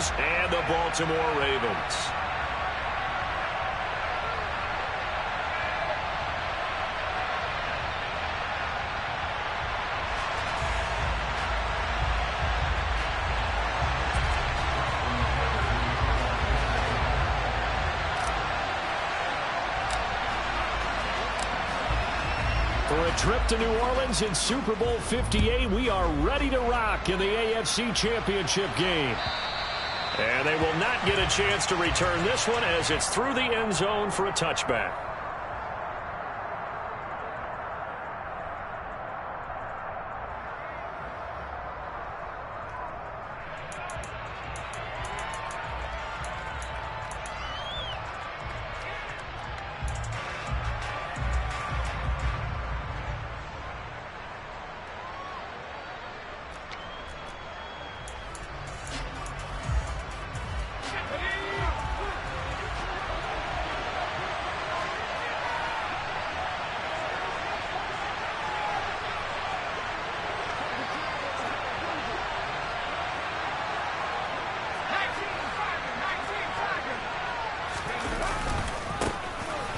Rams and the Baltimore Ravens. For a trip to New Orleans in Super Bowl 58, we are ready to rock in the AFC Championship game. And they will not get a chance to return this one as it's through the end zone for a touchback.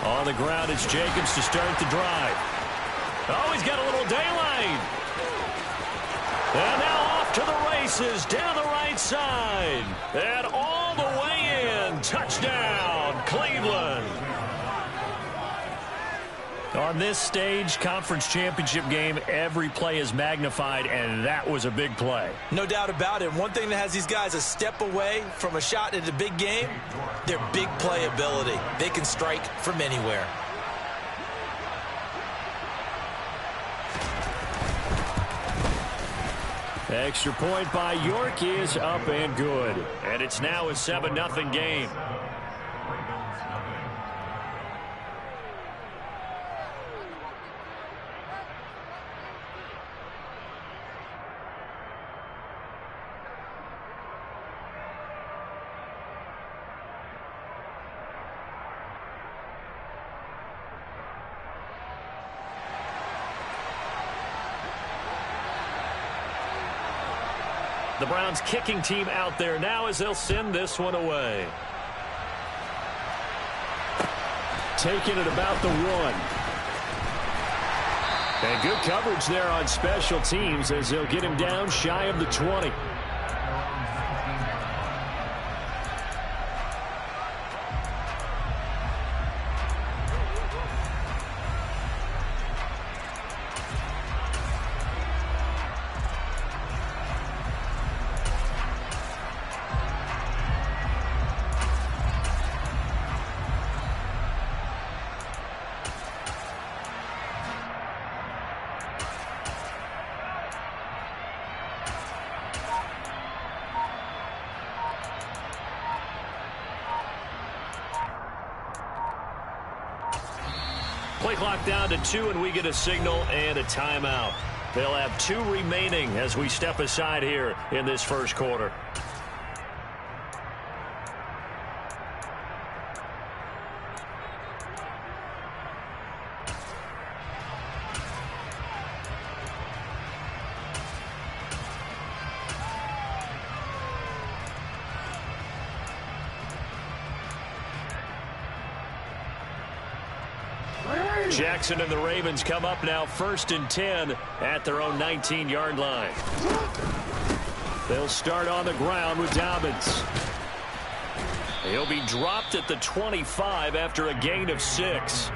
On the ground, it's Jacobs to start the drive. Oh, he's got a little daylight. And now off to the races down the right side. And all the way in. Touchdown, Cleveland. On this stage, conference championship game, every play is magnified, and that was a big play. No doubt about it. One thing that has these guys a step away from a shot at a big game, their big play ability. They can strike from anywhere. Extra point by York is up and good. And it's now a 7-0 game. The Browns kicking team out there now as they'll send this one away. Taking it about the 1. And good coverage there on special teams as they'll get him down shy of the 20. Play clock down to 2, and we get a signal and a timeout. They'll have 2 remaining as we step aside here in this first quarter. Jackson and the Ravens come up now 1st and 10 at their own 19-yard line. They'll start on the ground with Dobbins. He'll be dropped at the 25 after a gain of 6.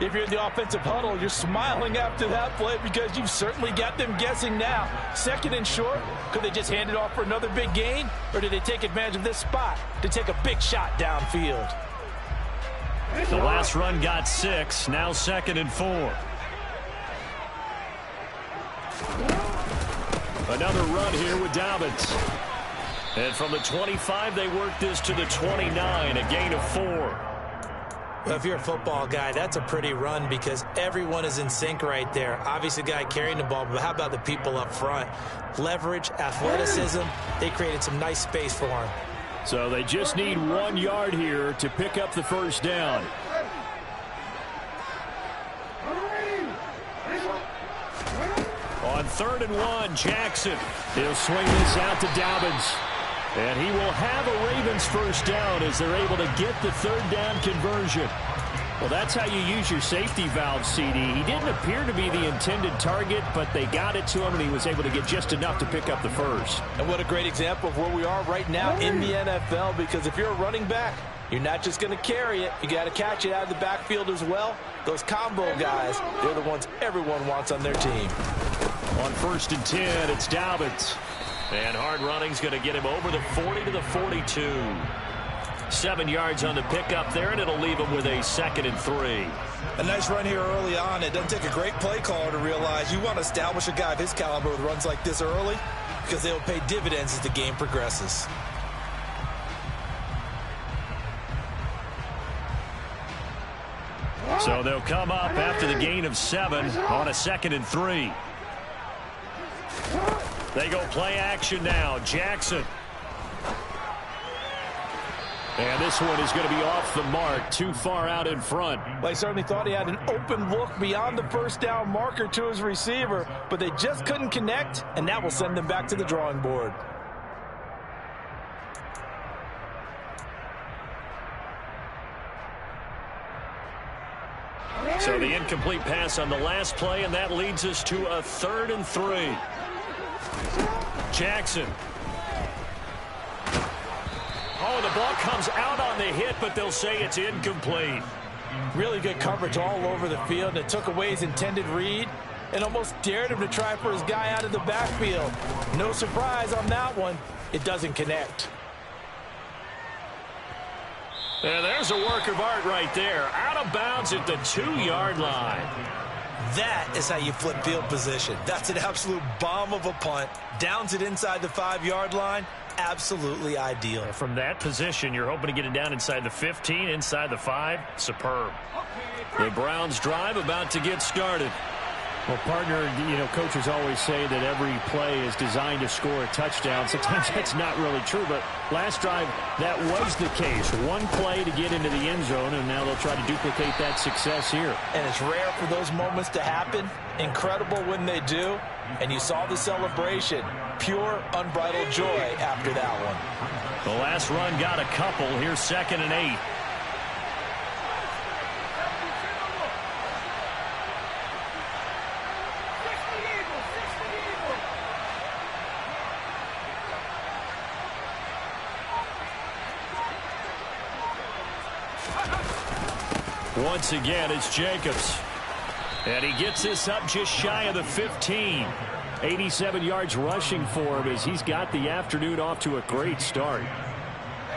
If you're in the offensive huddle, you're smiling after that play because you've certainly got them guessing now. 2nd and short, could they just hand it off for another big gain? Or did they take advantage of this spot to take a big shot downfield? The last run got 6. Now 2nd and 4. Another run here with Dobbins. And from the 25, they work this to the 29, a gain of 4. Well, if you're a football guy, that's a pretty run because everyone is in sync right there. Obviously, the guy carrying the ball, but how about the people up front? Leverage, athleticism, they created some nice space for him. So they just need 1 yard here to pick up the first down. On 3rd and 1, Jackson. He'll swing this out to Dobbins. And he will have a Ravens first down as they're able to get the third down conversion. Well, that's how you use your safety valve, CD. He didn't appear to be the intended target, but they got it to him, and he was able to get just enough to pick up the first. And what a great example of where we are right now in the NFL, because if you're a running back, you're not just going to carry it. You got to catch it out of the backfield as well. Those combo guys, they're the ones everyone wants on their team. On 1st and 10, it's Dobbins. And hard running's going to get him over the 40 to the 42. 7 yards on the pickup there, and it'll leave him with a 2nd and 3. A nice run here early on. It doesn't take a great play caller to realize you want to establish a guy of his caliber with runs like this early, because they'll pay dividends as the game progresses. So they'll come up after the gain of 7 on a 2nd and 3. They go play action now. Jackson. And this one is going to be off the mark, too far out in front. Well, he certainly thought he had an open look beyond the first down marker to his receiver, but they just couldn't connect, and that will send them back to the drawing board. So the incomplete pass on the last play, and that leads us to a 3rd and 3. Jackson. Oh, the ball comes out on the hit, but they'll say it's incomplete. Really good coverage all over the field, and it took away his intended read and almost dared him to try for his guy out of the backfield. No surprise on that one. It doesn't connect. And there's a work of art right there. Out of bounds at the 2-yard line. That is how you flip field position. That's an absolute bomb of a punt. Downs it inside the 5-yard line. Absolutely ideal. From that position, you're hoping to get it down inside the 15, inside the 5. Superb. The Browns drive about to get started. Well, partner, coaches always say that every play is designed to score a touchdown. Sometimes that's not really true, but last drive, that was the case. One play to get into the end zone, and now they'll try to duplicate that success here. And it's rare for those moments to happen. Incredible when they do. And you saw the celebration. Pure, unbridled joy after that one. The last run got a couple. Here's 2nd and 8. Once again, it's Jacobs. And he gets this up just shy of the 15. 87 yards rushing for him as he's got the afternoon off to a great start.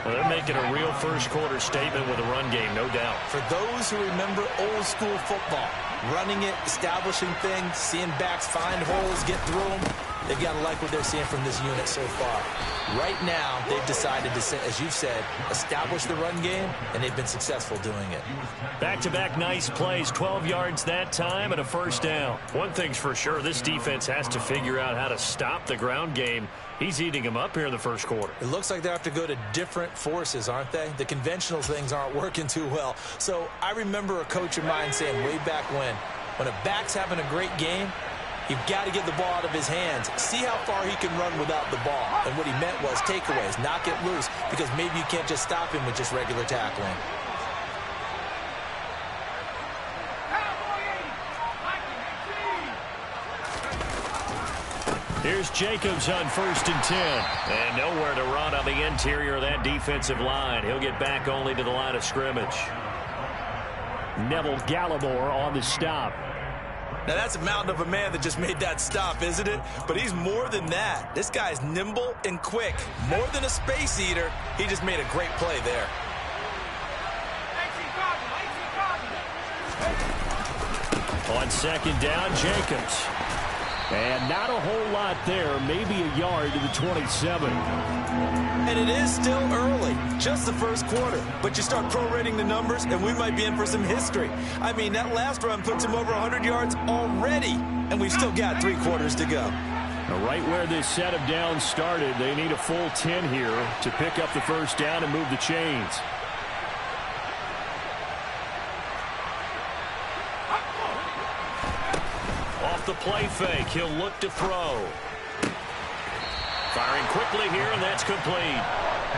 Well, they're making a real first-quarter statement with a run game, no doubt. For those who remember old-school football, running it, establishing things, seeing backs find holes, get through them, they've got to like what they're seeing from this unit so far. Right now, they've decided to, as you've said, establish the run game, and they've been successful doing it. Back-to-back nice plays, 12 yards that time and a first down. One thing's for sure, this defense has to figure out how to stop the ground game. He's eating them up here in the first quarter. It looks like they have to go to different forces, aren't they? The conventional things aren't working too well. So I remember a coach of mine saying way back when a back's having a great game, you've got to get the ball out of his hands. See how far he can run without the ball. And what he meant was takeaways, knock it loose, because maybe you can't just stop him with just regular tackling. Here's Jacobs on 1st and 10. And nowhere to run on the interior of that defensive line. He'll get back only to the line of scrimmage. Neville Gallimore on the stop. Now, that's a mountain of a man that just made that stop, isn't it? But he's more than that. This guy's nimble and quick. More than a space eater. He just made a great play there. On 2nd down, Jacobs. And not a whole lot there, maybe a yard to the 27. And it is still early, just the first quarter. But you start prorating the numbers, and we might be in for some history. I mean, that last run puts him over 100 yards already, and we've still got 3 quarters to go. Now, right where this set of downs started, they need a full 10 here to pick up the first down and move the chains. Off the play fake, he'll look to throw. Firing quickly here, and that's complete.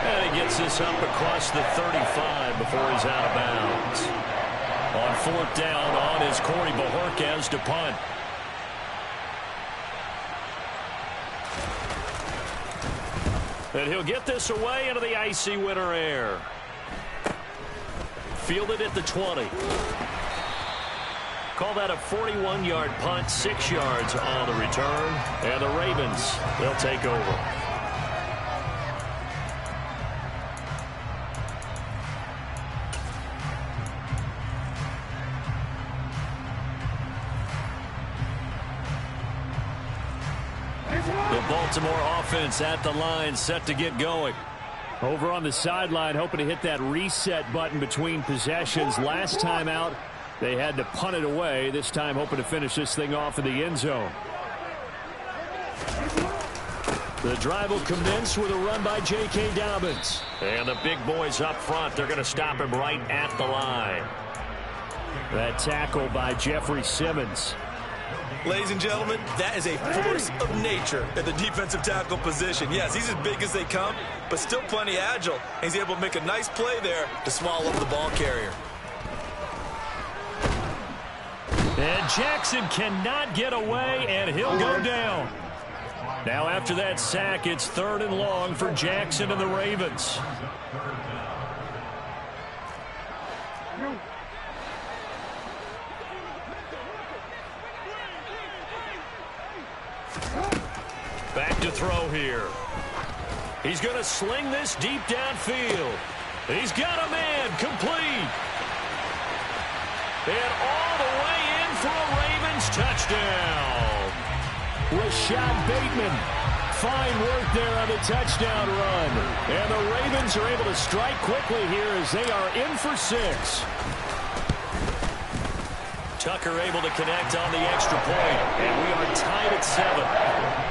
And he gets this up across the 35 before he's out of bounds. On fourth down, on is Corey Bojorquez to punt. And he'll get this away into the icy winter air. Fielded at the 20. Call that a 41-yard punt, 6 yards on the return. And the Ravens, they'll take over. The Baltimore offense at the line, set to get going. Over on the sideline, hoping to hit that reset button between possessions. Last time out, they had to punt it away. This time, hoping to finish this thing off in the end zone. The drive will commence with a run by J.K. Dobbins. And the big boys up front, they're going to stop him right at the line. That tackle by Jeffrey Simmons. Ladies and gentlemen, that is a force of nature at the defensive tackle position. Yes, he's as big as they come, but still plenty agile. He's able to make a nice play there to swallow up the ball carrier. And Jackson cannot get away, and he'll go down. Now after that sack, it's 3rd and long for Jackson and the Ravens. Back to throw here. He's going to sling this deep downfield. He's got a man complete. And all the way in for a Ravens touchdown. Rashad Bateman. Fine work there on the touchdown run. And the Ravens are able to strike quickly here as they are in for 6. Tucker able to connect on the extra point. And we are tied at 7.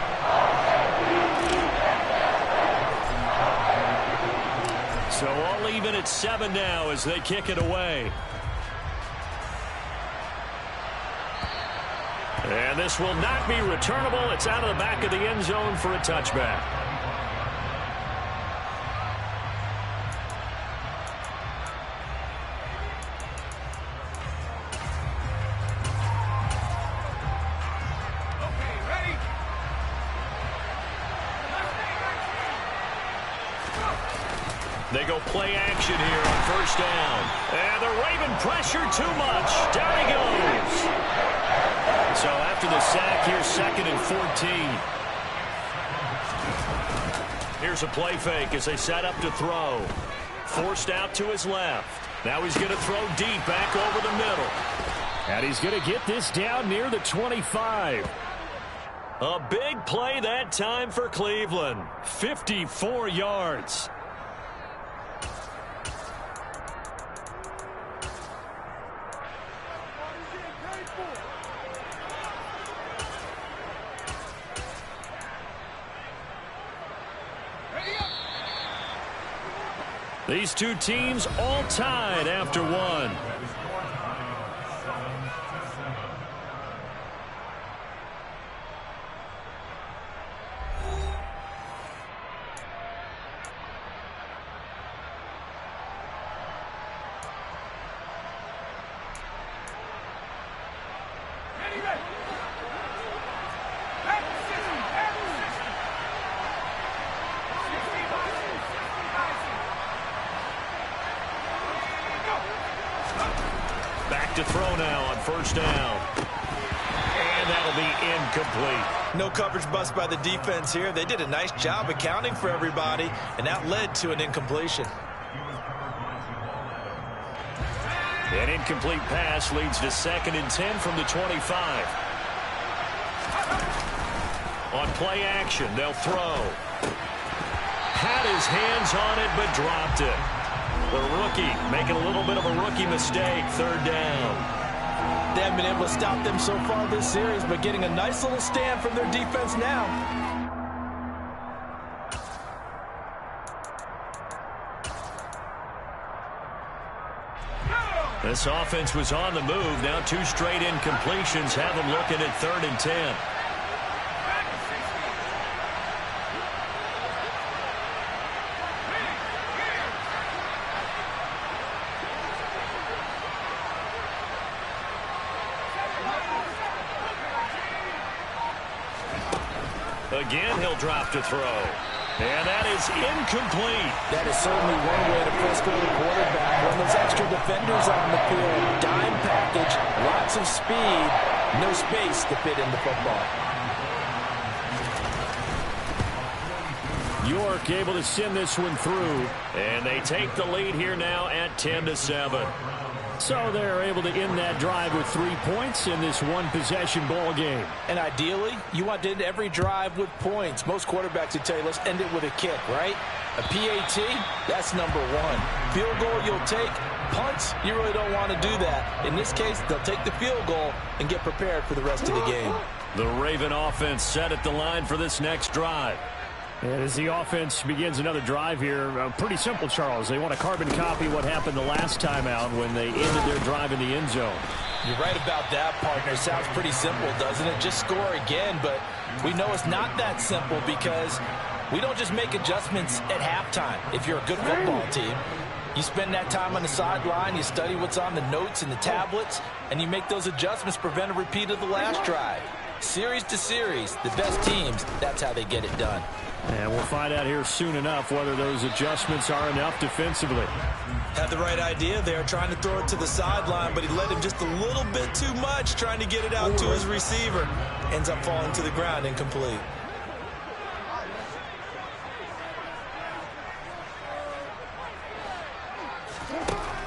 So all even at 7 now as they kick it away. And this will not be returnable. It's out of the back of the end zone for a touchback. They go play action here on 1st down. And the Raven pressure too much. Down he goes. So after the sack, here's 2nd and 14. Here's a play fake as they set up to throw. Forced out to his left. Now he's going to throw deep back over the middle. And he's going to get this down near the 25. A big play that time for Cleveland. 54 yards. These two teams all tied after 1. To throw now on 1st down. And that'll be incomplete. No coverage bust by the defense here. They did a nice job accounting for everybody, and that led to an incompletion. An incomplete pass leads to 2nd and 10 from the 25. On play action, they'll throw. Had his hands on it, but dropped it. The rookie making a little bit of a rookie mistake, 3rd down. They haven't been able to stop them so far this series, but getting a nice little stand from their defense now. This offense was on the move. Now 2 straight incompletions have them looking at 3rd and 10. Again, he'll drop to throw. And that is incomplete. That is certainly one way to fresco the quarterback. When those extra defenders on the field, dime package, lots of speed, no space to fit in the football. York able to send this one through. And they take the lead here now at 10-7. So they're able to end that drive with 3 points in this one-possession ball game. And ideally, you want to end every drive with points. Most quarterbacks would tell you, let's end it with a kick, right? A PAT, that's number one. Field goal you'll take. Punts, you really don't want to do that. In this case, they'll take the field goal and get prepared for the rest of the game. The Raven offense set at the line for this next drive. And as the offense begins another drive here, pretty simple, Charles. They want to carbon copy what happened the last time out when they ended their drive in the end zone. You're right about that, partner. Sounds pretty simple, doesn't it? Just score again, but we know it's not that simple because we don't just make adjustments at halftime if you're a good football team. You spend that time on the sideline, you study what's on the notes and the tablets, and you make those adjustments to prevent a repeat of the last drive. Series to series, the best teams, that's how they get it done. And we'll find out here soon enough whether those adjustments are enough defensively. Had the right idea there, trying to throw it to the sideline, but he let him just a little bit too much, trying to get it out to his receiver. Ends up falling to the ground, incomplete.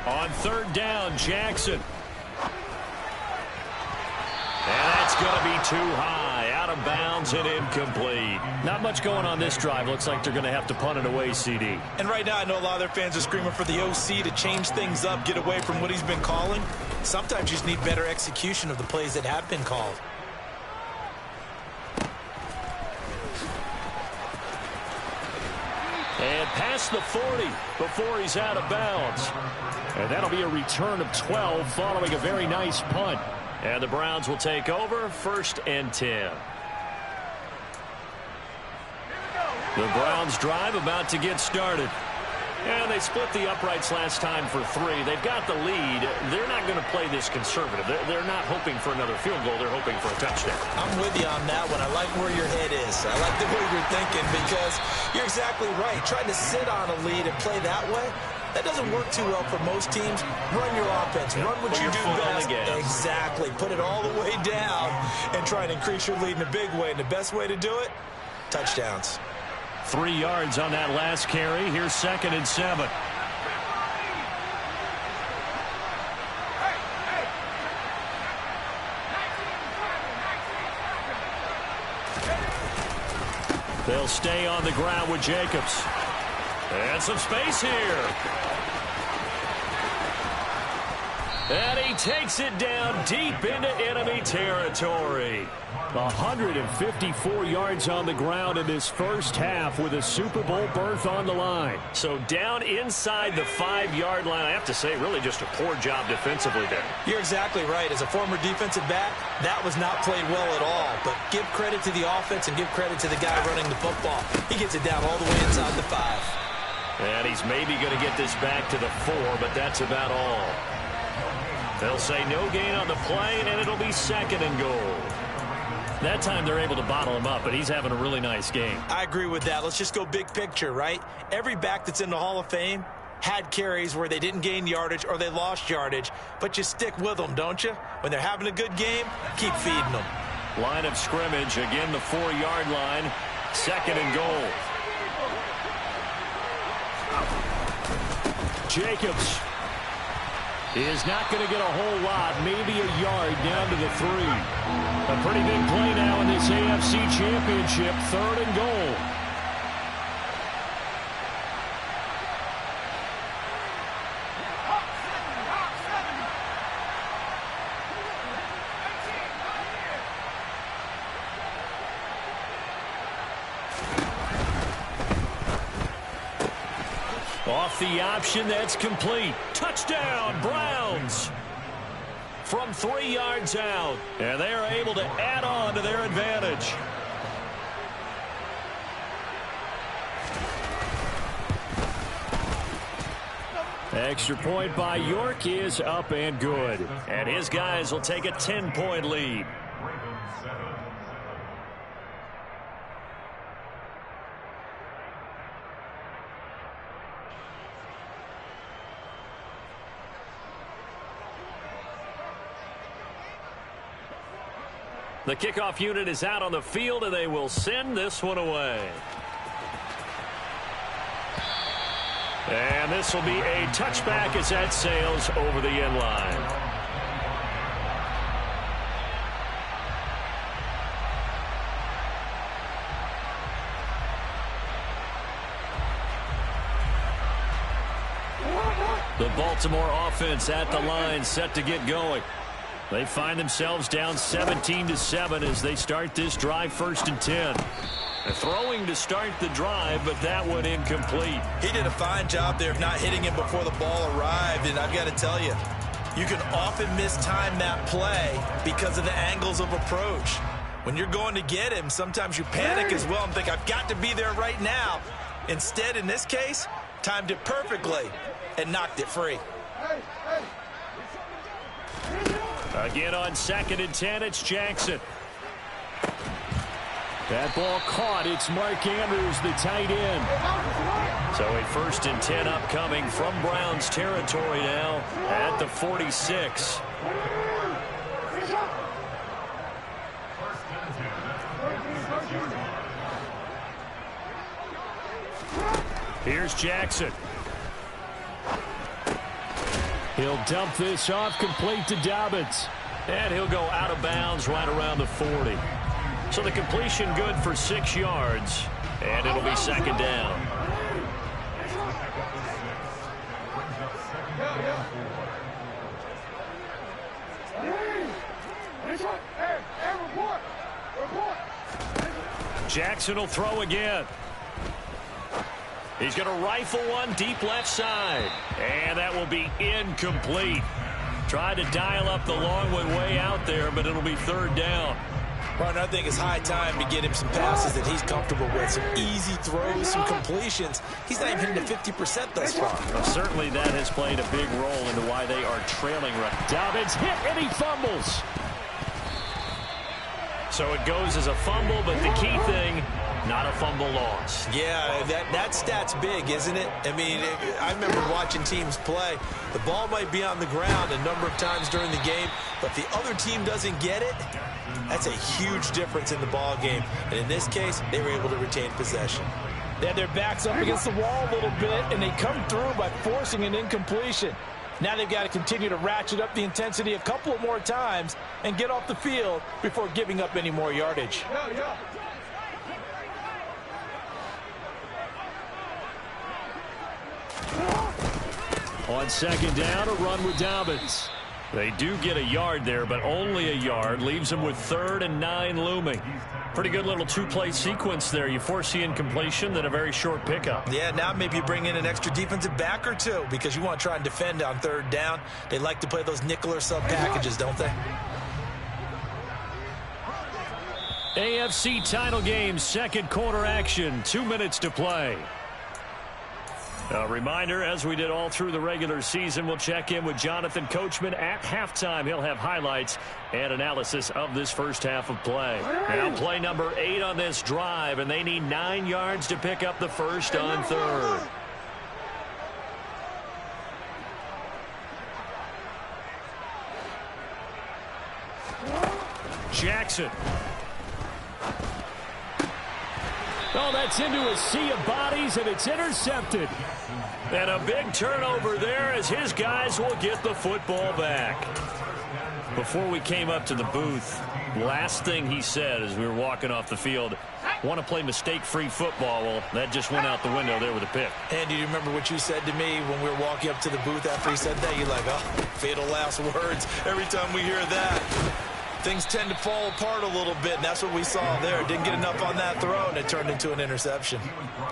On third down, Jackson. And that's going to be too high, out of bounds and incomplete. Not much going on this drive. Looks like they're going to have to punt it away, CD. And right now, I know a lot of their fans are screaming for the OC to change things up, get away from what he's been calling. Sometimes you just need better execution of the plays that have been called. And past the 40 before he's out of bounds. And that'll be a return of 12 following a very nice punt. And the Browns will take over, 1st and 10. The Browns drive about to get started. And they split the uprights last time for 3. They've got the lead. They're not going to play this conservative. They're not hoping for another field goal. They're hoping for a touchdown. I'm with you on that one. I like where your head is. I like the way you're thinking because you're exactly right. Trying to sit on a lead and play that way, that doesn't work too well for most teams. Run your offense. Run what you do best. Exactly. Put it all the way down and try and increase your lead in a big way. And the best way to do it, touchdowns. 3 yards on that last carry. Here's 2nd and 7. They'll stay on the ground with Jacobs. And some space here. And he takes it down deep into enemy territory. 154 yards on the ground in this first half with a Super Bowl berth on the line. So down inside the 5-yard line. I have to say, really just a poor job defensively there. You're exactly right. As a former defensive back, that was not played well at all. But give credit to the offense and give credit to the guy running the football. He gets it down all the way inside the 5. And he's maybe going to get this back to the 4, but that's about all. They'll say no gain on the play, and it'll be 2nd and goal. That time they're able to bottle him up, but he's having a really nice game. I agree with that. Let's just go big picture, right? Every back that's in the Hall of Fame had carries where they didn't gain yardage or they lost yardage, but you stick with them, don't you? When they're having a good game, keep feeding them. Line of scrimmage, again the 4-yard line, 2nd and goal. Jacobs is not going to get a whole lot, maybe a yard down to the 3. A pretty big play now in this AFC Championship, 3rd and goal. Off the option, that's complete. Touchdown, Browns. From 3 yards out. And they're able to add on to their advantage. Extra point by York is up and good. And his guys will take a 10-point lead. The kickoff unit is out on the field, and they will send this one away. And this will be a touchback as that sails over the end line. The Baltimore offense at the line, set to get going. They find themselves down 17-7 as they start this drive, 1st and 10. They're throwing to start the drive, but that one incomplete. He did a fine job there of not hitting him before the ball arrived, and I've got to tell you, you can often mistime that play because of the angles of approach. When you're going to get him, sometimes you panic as well and think, I've got to be there right now. Instead, in this case, timed it perfectly and knocked it free. Again on 2nd and 10, it's Jackson. That ball caught. It's Mark Andrews, the tight end. So a 1st and 10 upcoming from Browns territory now at the 46. Here's Jackson. He'll dump this off, complete to Dobbins. And he'll go out of bounds right around the 40. So the completion good for 6 yards, and it'll be 2nd down. Jackson will throw again. He's going to rifle one deep left side, and that will be incomplete. Tried to dial up the long way out there, but it'll be 3rd down. Partner, I think it's high time to get him some passes that he's comfortable with. Some easy throws, some completions. He's not even hitting to 50% thus far. Well, certainly that has played a big role into why they are trailing right. Dobbins hit and he fumbles. So it goes as a fumble, but the key thing, not a fumble loss. Yeah, that stat's big, isn't it? I mean, I remember watching teams play. The ball might be on the ground a number of times during the game, but the other team doesn't get it. That's a huge difference in the ball game. And in this case, they were able to retain possession. They had their backs up against the wall a little bit, and they come through by forcing an incompletion. Now they've got to continue to ratchet up the intensity a couple of more times and get off the field before giving up any more yardage. On 2nd down, a run with Dobbins. They do get a yard there, but only a yard. Leaves them with 3rd and 9 looming. Pretty good little 2-play sequence there. You force the incompletion, then a very short pickup. Yeah, now maybe you bring in an extra defensive back or two because you want to try and defend on 3rd down. They like to play those nickel or sub packages, don't they? AFC title game, 2nd quarter action. 2 minutes to play. A reminder, as we did all through the regular season, we'll check in with Jonathan Coachman at halftime. He'll have highlights and analysis of this first half of play. Now play number 8 on this drive, and they need 9 yards to pick up the first on 3rd. Jackson. Oh, that's into a sea of bodies, and it's intercepted. And a big turnover there as his guys will get the football back. Before we came up to the booth, last thing he said as we were walking off the field, want to play mistake-free football. Well, that just went out the window there with a pick. Andy, do you remember what you said to me when we were walking up to the booth after he said that? You're like, oh, fatal last words. Every time we hear that, things tend to fall apart a little bit, and that's what we saw there. Didn't get enough on that throw, and it turned into an interception.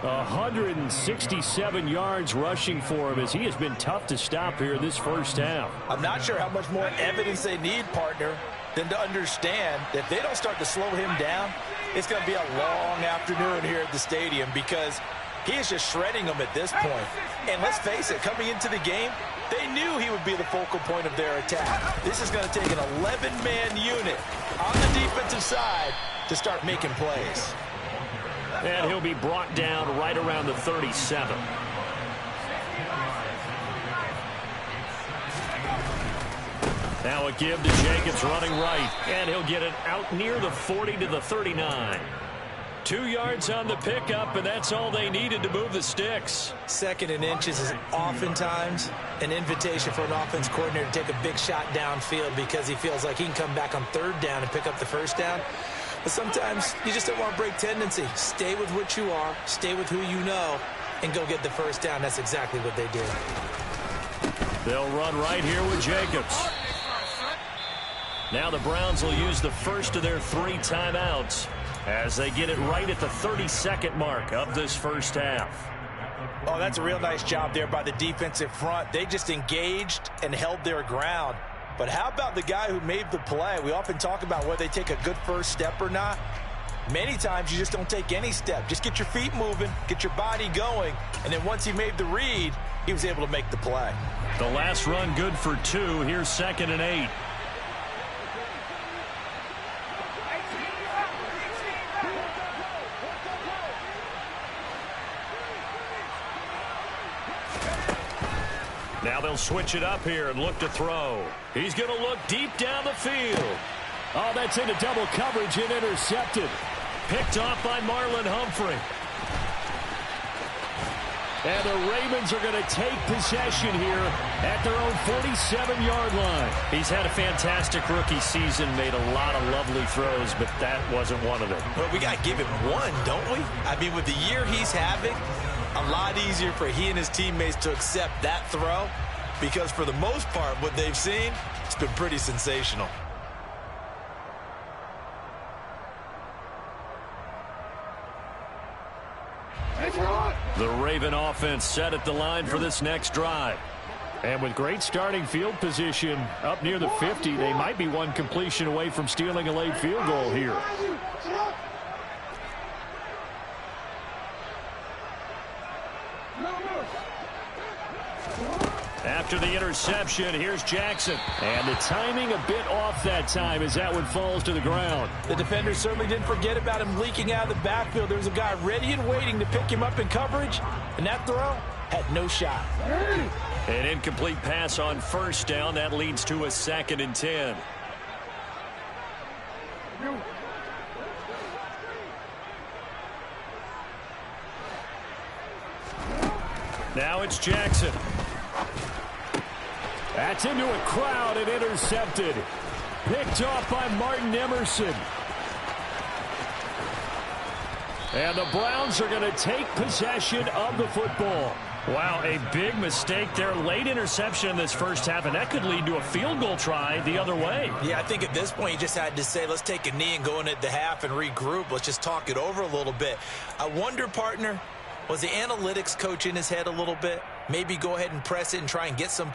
167 yards rushing for him as he has been tough to stop here this first half. I'm not sure how much more evidence they need, partner, than to understand that if they don't start to slow him down, it's going to be a long afternoon here at the stadium because he is just shredding them at this point. And let's face it, coming into the game, they knew he would be the focal point of their attack. This is going to take an 11-man unit on the defensive side to start making plays. And he'll be brought down right around the 37. Now a give to Jacobs running right, and he'll get it out near the 40 to the 39. 2 yards on the pickup, and that's all they needed to move the sticks. 2nd and inches is oftentimes an invitation for an offense coordinator to take a big shot downfield because he feels like he can come back on 3rd down and pick up the 1st down. But sometimes you just don't want to break tendency. Stay with what you are, stay with who you know, and go get the 1st down. That's exactly what they did. They'll run right here with Jacobs. Now the Browns will use the first of their 3 timeouts as they get it right at the 32nd mark of this first half. Oh, that's a real nice job there by the defensive front. They just engaged and held their ground. But how about the guy who made the play? We often talk about whether they take a good first step or not. Many times you just don't take any step. Just get your feet moving, get your body going, and then once he made the read, he was able to make the play. The last run good for 2. Here's 2nd and 8. Now they'll switch it up here and look to throw. He's going to look deep down the field. Oh, that's into double coverage and intercepted. Picked off by Marlon Humphrey. And the Ravens are going to take possession here at their own 47-yard line. He's had a fantastic rookie season, made a lot of lovely throws, but that wasn't one of them. Well, we got to give him one, don't we? I mean, with the year he's having, a lot easier for he and his teammates to accept that throw because for the most part, what they've seen, it's been pretty sensational. The Raven offense set at the line for this next drive. And with great starting field position up near the 50, they might be one completion away from stealing a late field goal here. After the interception, here's Jackson. And the timing a bit off that time as that one falls to the ground. The defender certainly didn't forget about him leaking out of the backfield. There was a guy ready and waiting to pick him up in coverage, and that throw had no shot. An incomplete pass on 1st down. That leads to a 2nd and 10. Now it's Jackson. That's into a crowd and intercepted. Picked off by Martin Emerson. And the Browns are going to take possession of the football. Wow, a big mistake there. Late interception in this first half, and that could lead to a field goal try the other way. Yeah, I think at this point you just had to say, let's take a knee and go into the half and regroup. Let's just talk it over a little bit. I wonder, partner, was the analytics coach in his head a little bit? Maybe go ahead and press it and try and get some